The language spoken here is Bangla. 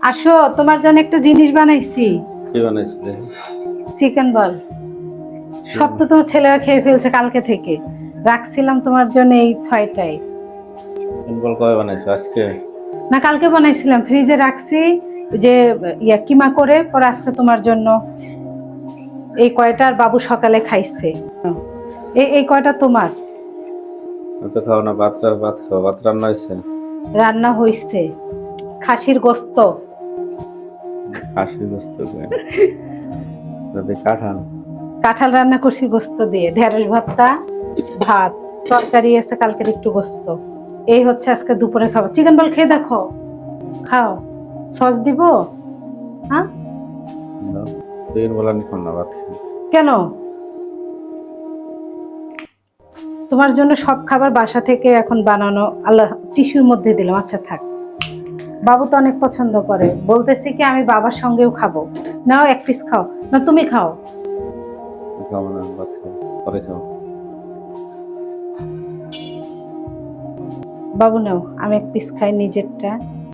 আসো, তোমার জন্য একটা জিনিস বানাইছি। কি বানাইছিলে? চিকেন বল। সব তো তোমার ছেলেরা খেয়ে ফেলছে কালকে থেকে। রাখছিলাম তোমার জন্য এই 6টায়। সিম্পল কবে বানাইছো? আজকে? না, কালকে বানাইছিলাম, ফ্রিজে রাখছি। ওই যে কিমা করে পরে আজকে তোমার জন্য এই কয়টা, আর বাবু সকালে খাইছে। এই কয়টা তোমার। তো খাও না, ভাত খাও। ভাত রান্না হয়েছে? রান্না হইছে খাসির গোস্ত। খাসি গোস্ত কাঁঠাল। কাঁঠাল রান্না করছি গোস্ত দিয়ে, ঢেঁড়স ভর্তা, ভাত, তরকারি আছে কালকের একটু গোস্ত। এই হচ্ছে আজকে দুপুরে খাবার। চিকেন বল খেয়ে দেখো, খাও। সস দিব? হ্যাঁ, চিকেন বলা নিখন না, ভাত খাই। কেন? তোমার জন্য সব খাবার বাসা থেকে এখন বানানো, আল্লাহ টিস্যুর মধ্যে দিলাম। আচ্ছা থাক, বাবু তো অনেক পছন্দ করে, বলতেছি কি আমি বাবার সঙ্গেও খাবো। নাও এক পিস খাও, না তুমি খাও। খাবো না, ভাত খাও, পরে খাও। বাবু নাও, আমি এক পিস খাই নিজেরটা।